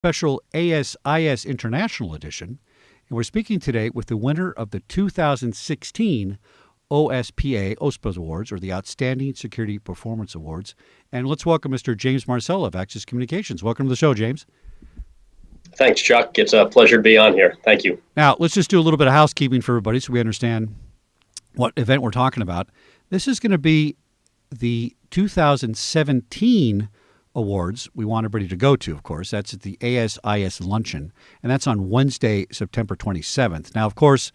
special ASIS International Edition. And we're speaking today with the winner of the 2016 OSPA Awards, or the Outstanding Security Performance Awards. And let's welcome Mr. James Marcella of Axis Communications. Welcome to the show, James. Thanks, Chuck. It's a pleasure to be on here. Thank you. Now, let's just do a little bit of housekeeping for everybody so we understand what event we're talking about. This is going to be the 2017 awards we want everybody to go to, of course. That's at the ASIS Luncheon, and that's on Wednesday, September 27th. Now, of course,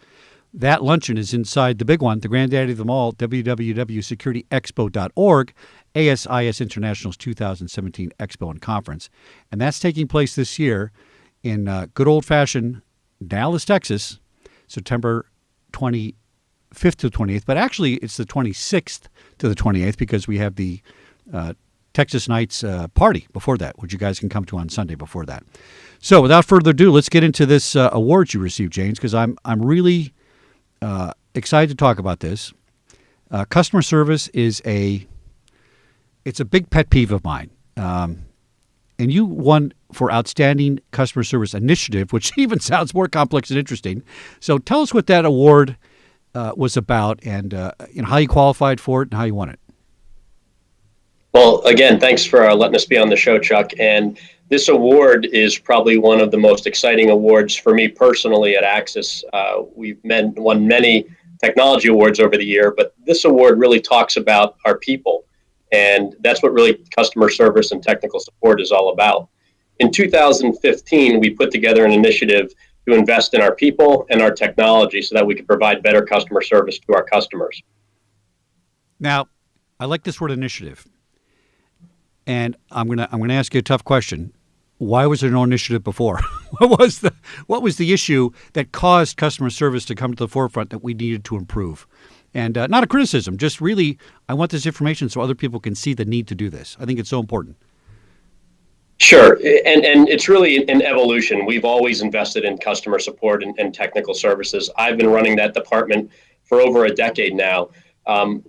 that luncheon is inside the big one, the granddaddy of them all, www.securityexpo.org, ASIS International's 2017 Expo and Conference. And that's taking place this year in good old-fashioned Dallas, Texas, September 25th to 28th. But actually, it's the 26th to the 28th because we have the Texas Nights party before that, which you guys can come to on Sunday before that. So without further ado, let's get into this awards you received, James, because I'm really excited to talk about this. Customer service is it's a big pet peeve of mine. And you won for Outstanding Customer Service Initiative, which even sounds more complex and interesting. So tell us what that award was about and how you qualified for it and how you won it. Well, again, thanks for letting us be on the show, Chuck. And this award is probably one of the most exciting awards for me personally at Axis. We've won many technology awards over the year, but this award really talks about our people. And that's what really customer service and technical support is all about. In 2015, we put together an initiative to invest in our people and our technology so that we could provide better customer service to our customers. Now, I like this word initiative. And I'm gonna ask you a tough question. Why was there no initiative before? What was the issue that caused customer service to come to the forefront that we needed to improve? And not a criticism, just really, I want this information so other people can see the need to do this. I think it's so important. Sure, and it's really an evolution. We've always invested in customer support and technical services. I've been running that department for over a decade now.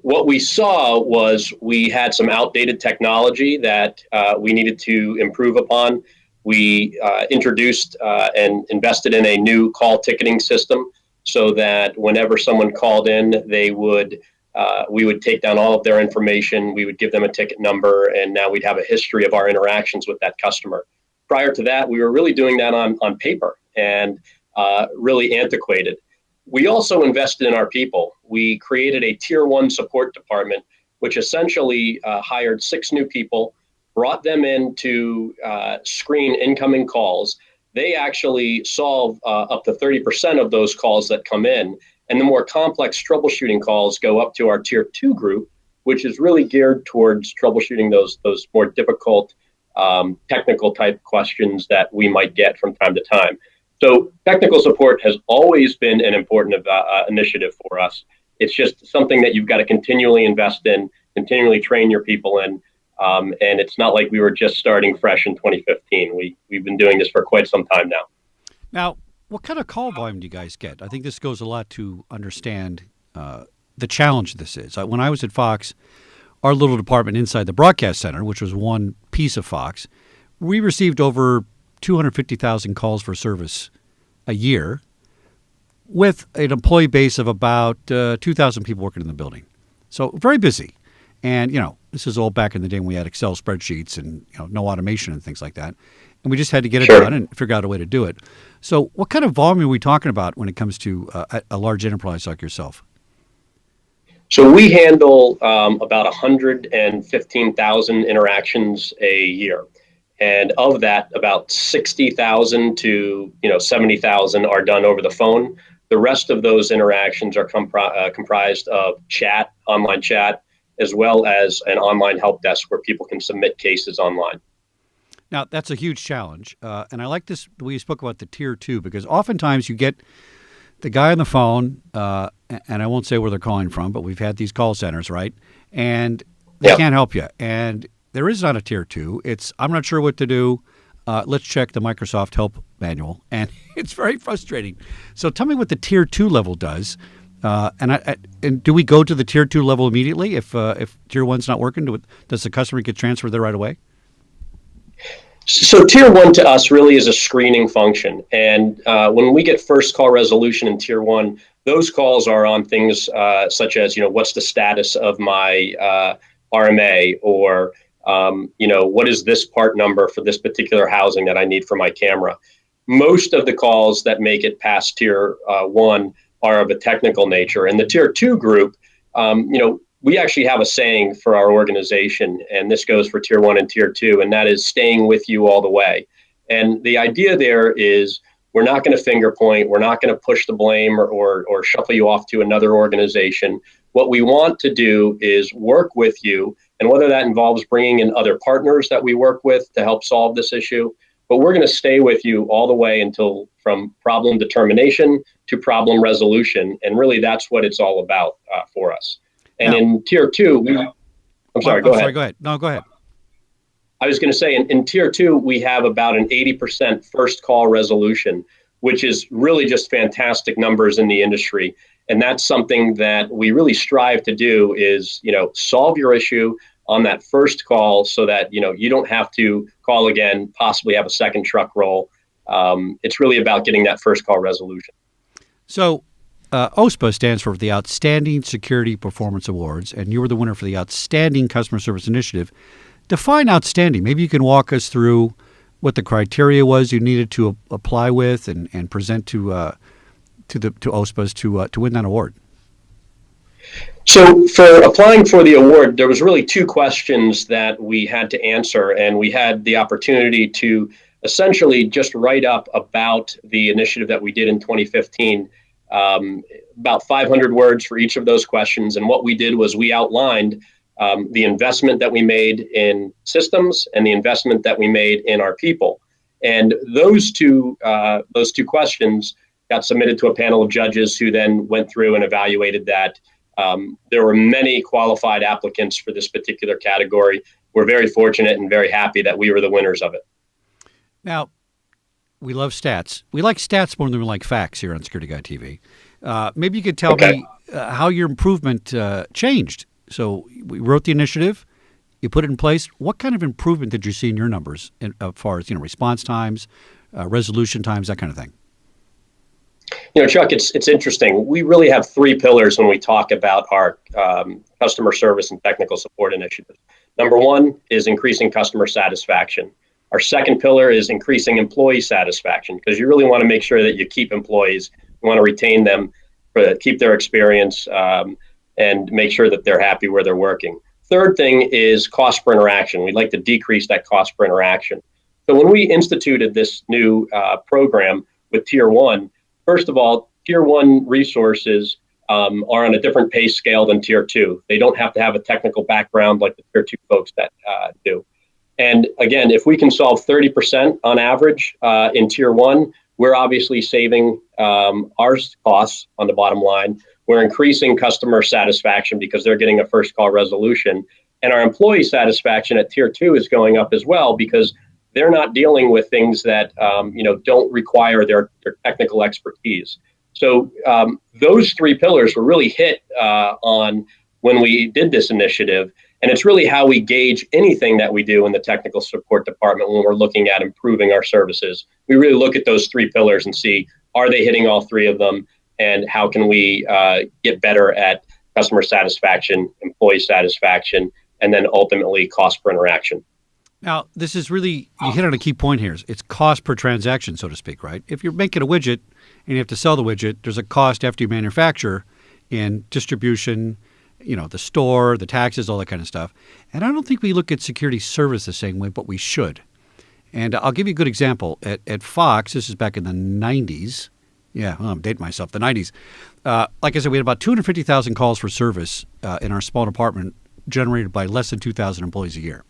What we saw was we had some outdated technology that we needed to improve upon. We introduced and invested in a new call ticketing system so that whenever someone called in, we would take down all of their information. We would give them a ticket number, and now we'd have a history of our interactions with that customer. Prior to that, we were really doing that on paper and really antiquated. We also invested in our people. We created a tier 1 support department, which essentially hired 6 new people, brought them in to screen incoming calls. They actually solve up to 30% of those calls that come in. And the more complex troubleshooting calls go up to our tier 2 group, which is really geared towards troubleshooting those more difficult technical type questions that we might get from time to time. So technical support has always been an important initiative for us. It's just something that you've got to continually invest in, continually train your people in. And it's not like we were just starting fresh in 2015. We've been doing this for quite some time now. Now, what kind of call volume do you guys get? I think this goes a lot to understand the challenge this is. When I was at Fox, our little department inside the broadcast center, which was one piece of Fox, we received over 250,000 calls for service a year with an employee base of about 2,000 people working in the building. So very busy. And, this is all back in the day when we had Excel spreadsheets and, no automation and things like that. And we just had to get it done and figure out a way to do it. So what kind of volume are we talking about when it comes to a large enterprise like yourself? So we handle about 115,000 interactions a year. And of that, about 60,000 to 70,000 are done over the phone. The rest of those interactions are comprised of chat, online chat, as well as an online help desk where people can submit cases online. Now, that's a huge challenge. And I like the way you spoke about the tier 2, because oftentimes you get the guy on the phone, and I won't say where they're calling from, but we've had these call centers, right? And they can't help you. And there is not a tier 2. It's, I'm not sure what to do. Let's check the Microsoft help manual. And it's very frustrating. So tell me what the tier 2 level does. And do we go to the tier 2 level immediately if tier 1's not working? Does the customer get transferred there right away? So tier one to us really is a screening function. And when we get first call resolution in tier one, those calls are on things such as, what's the status of my RMA, or, what is this part number for this particular housing that I need for my camera? Most of the calls that make it past tier one are of a technical nature. And the tier two group, we actually have a saying for our organization, and this goes for tier one and tier two, and that is staying with you all the way. And the idea there is we're not going to finger point. We're not going to push the blame or shuffle you off to another organization. What we want to do is work with you, and whether that involves bringing in other partners that we work with to help solve this issue, but we're going to stay with you all the way until from problem determination to problem resolution. And really, that's what it's all about for us. And now, in tier two, go ahead. No, go ahead. I was going to say in tier two, we have about an 80% first call resolution, which is really just fantastic numbers in the industry. And that's something that we really strive to do is, solve your issue on that first call so that, you don't have to call again, possibly have a second truck roll. It's really about getting that first call resolution. So OSPA stands for the Outstanding Security Performance Awards, and you were the winner for the Outstanding Customer Service Initiative. Define outstanding. Maybe you can walk us through what the criteria was you needed to apply with and present to OSPAs to win that award. So for applying for the award, there was really two questions that we had to answer, and we had the opportunity to essentially just write up about the initiative that we did in 2015, about 500 words for each of those questions. And what we did was we outlined the investment that we made in systems and the investment that we made in our people. And those two questions got submitted to a panel of judges who then went through and evaluated that. There were many qualified applicants for this particular category. We're very fortunate and very happy that we were the winners of it. Now, we love stats. We like stats more than we like facts here on Security Guy TV. Maybe you could tell me how your improvement changed. So we wrote the initiative, you put it in place. What kind of improvement did you see in your numbers as far as response times, resolution times, that kind of thing? Chuck, it's interesting. We really have three pillars when we talk about our customer service and technical support initiatives. Number one is increasing customer satisfaction. Our second pillar is increasing employee satisfaction, because you really want to make sure that you keep employees. You want to retain them, keep their experience, and make sure that they're happy where they're working. Third thing is cost per interaction. We'd like to decrease that cost per interaction. So when we instituted this new program with Tier 1, first of all, Tier 1 resources are on a different pay scale than Tier 2. They don't have to have a technical background like the Tier 2 folks that do. And again, if we can solve 30% on average in Tier 1, we're obviously saving our costs on the bottom line. We're increasing customer satisfaction because they're getting a first call resolution. And our employee satisfaction at Tier 2 is going up as well, because they're not dealing with things that don't require their technical expertise. So those three pillars were really hit on when we did this initiative. And it's really how we gauge anything that we do in the technical support department when we're looking at improving our services. We really look at those three pillars and see, are they hitting all three of them? And how can we get better at customer satisfaction, employee satisfaction, and then ultimately cost per interaction? Now, this is really, you hit on a key point here. It's cost per transaction, so to speak, right? If you're making a widget and you have to sell the widget, there's a cost after you manufacture in distribution, the store, the taxes, all that kind of stuff. And I don't think we look at security service the same way, but we should. And I'll give you a good example. At Fox, this is back in the 90s. Yeah, I'm dating myself, the 90s. Like I said, we had about 250,000 calls for service in our small department, generated by less than 2,000 employees a year.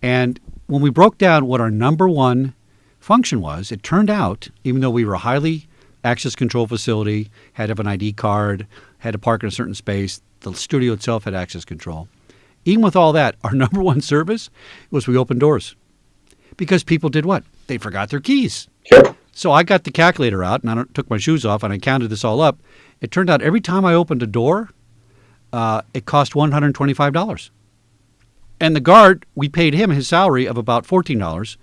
And when we broke down what our number one function was, it turned out, even though we were a highly access control facility, had to have an ID card, had to park in a certain space, the studio itself had access control. Even with all that, our number one service was we opened doors. Because people did what? They forgot their keys. Sure. So I got the calculator out and I took my shoes off and I counted this all up. It turned out every time I opened a door, it cost $125. And the guard, we paid him his salary of about $14.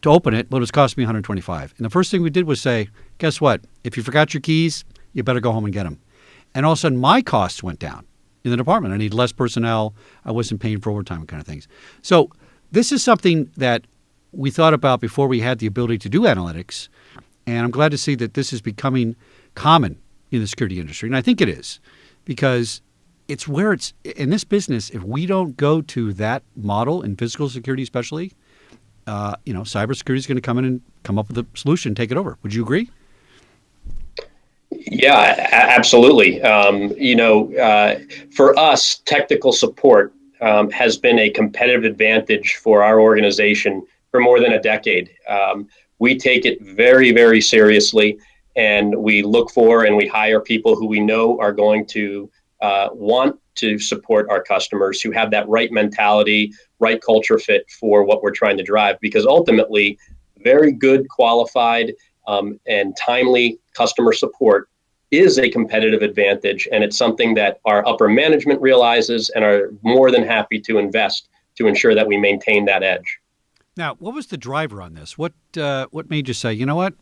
to open it, but it was costing me $125. And the first thing we did was say, guess what? If you forgot your keys, you better go home and get them. And all of a sudden, my costs went down in the department. I need less personnel. I wasn't paying for overtime kind of things. So this is something that we thought about before we had the ability to do analytics. And I'm glad to see that this is becoming common in the security industry. And I think it is, because it's where it's in this business. If we don't go to that model in physical security, especially, cybersecurity is going to come in and come up with a solution, take it over. Would you agree? Yeah, absolutely. For us, technical support has been a competitive advantage for our organization for more than a decade. We take it very, very seriously, and we look for and we hire people who we know are going to want to support our customers, who have that right mentality, right culture fit for what we're trying to drive. Because ultimately, very good, qualified, and timely customer support is a competitive advantage, and it's something that our upper management realizes and are more than happy to invest to ensure that we maintain that edge. Now, what was the driver on this? What made you say, you know what,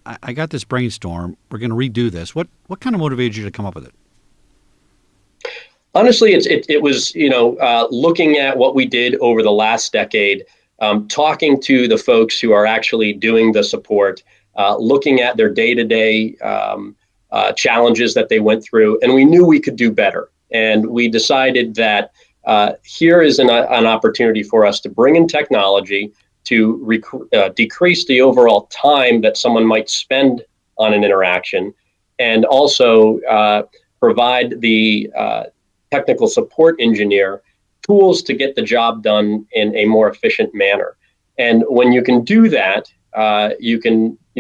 I got this brainstorm, we're going to redo this? What kind of motivated you to come up with it? Honestly, it was looking at what we did over the last decade, talking to the folks who are actually doing the support, looking at their day-to-day challenges that they went through, and we knew we could do better. And we decided that here is an opportunity for us to bring in technology to decrease the overall time that someone might spend on an interaction, and also provide the technical support engineer tools to get the job done in a more efficient manner. And when you can do that, you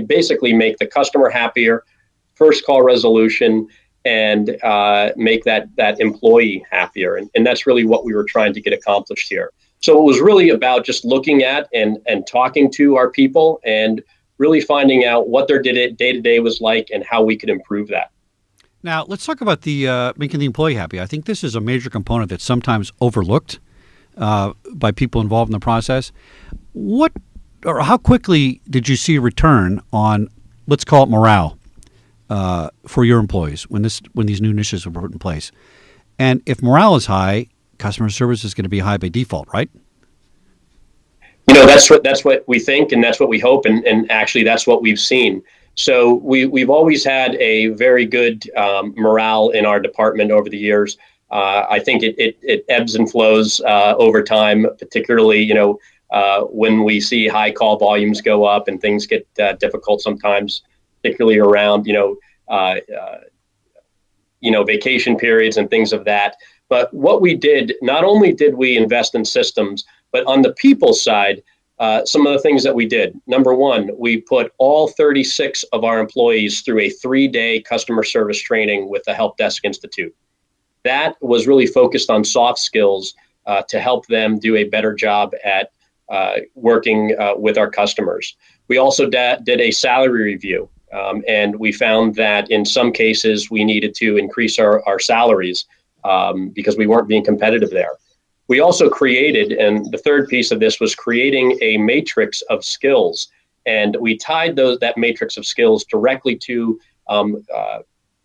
basically make the customer happier, first call resolution, and make that employee happier. And that's really what we were trying to get accomplished here. So it was really about just looking at and talking to our people and really finding out what their day-to-day was like and how we could improve that. Now, let's talk about the making the employee happy. I think this is a major component that's sometimes overlooked by people involved in the process. How quickly did you see a return on, let's call it morale, for your employees when these new initiatives were put in place? And if morale is high, customer service is going to be high by default, right? That's what we think, and that's what we hope, and actually that's what we've seen. So we've always had a very good morale in our department over the years. I think it ebbs and flows over time, particularly when we see high call volumes go up and things get difficult sometimes, particularly around vacation periods and things of that. But what we did, not only did we invest in systems, but on the people side, some of the things that we did. Number one, we put all 36 of our employees through a 3-day customer service training with the Help Desk Institute. That was really focused on soft skills to help them do a better job at working with our customers. We also did a salary review, and we found that in some cases we needed to increase our salaries because we weren't being competitive there. We also created, and the third piece of this was creating a matrix of skills, and we tied that matrix of skills directly to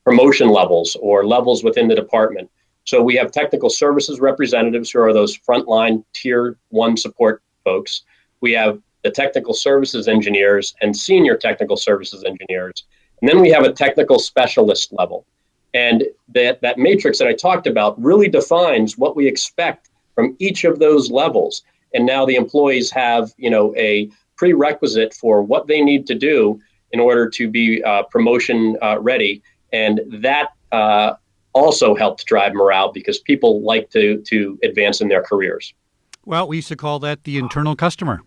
promotion levels or levels within the department. So we have technical services representatives who are those frontline tier 1 support folks. We have the technical services engineers and senior technical services engineers. And then we have a technical specialist level. And that matrix that I talked about really defines what we expect from each of those levels. And now the employees have, a prerequisite for what they need to do in order to be promotion ready. And that also helped drive morale because people like to advance in their careers. Well, we used to call that the internal customer,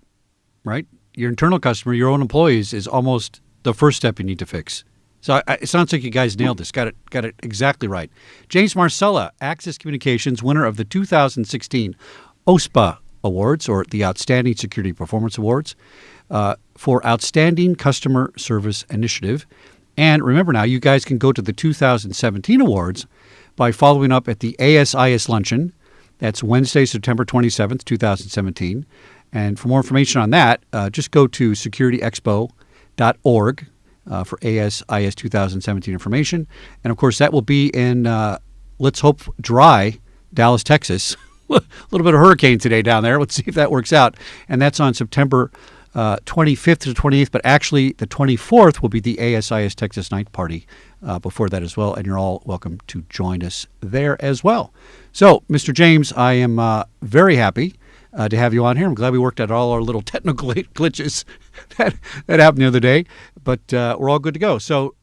right? Your internal customer, your own employees, is almost the first step you need to fix. So it sounds like you guys nailed this. Got it exactly right. James Marcella, Access Communications, winner of the 2016 OSPA Awards, or the Outstanding Security Performance Awards, for Outstanding Customer Service Initiative. And remember now, you guys can go to the 2017 awards by following up at the ASIS Luncheon. That's Wednesday, September 27th, 2017, And for more information on that, just go to securityexpo.org for ASIS 2017 information. And, of course, that will be in, let's hope, dry Dallas, Texas. A little bit of hurricane today down there. Let's see if that works out. And that's on September 25th to 28th, but actually the 24th will be the ASIS Texas Night Party before that as well, and you're all welcome to join us there as well. So, Mr. James, I am very happy to have you on here. I'm glad we worked out all our little technical glitches that happened the other day, but we're all good to go. So,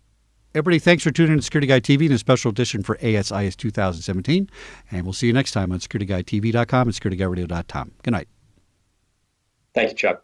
everybody, thanks for tuning in to Security Guy TV in a special edition for ASIS 2017, and we'll see you next time on SecurityGuyTV.com and SecurityGuyRadio.com. Good night. Thank you, Chuck.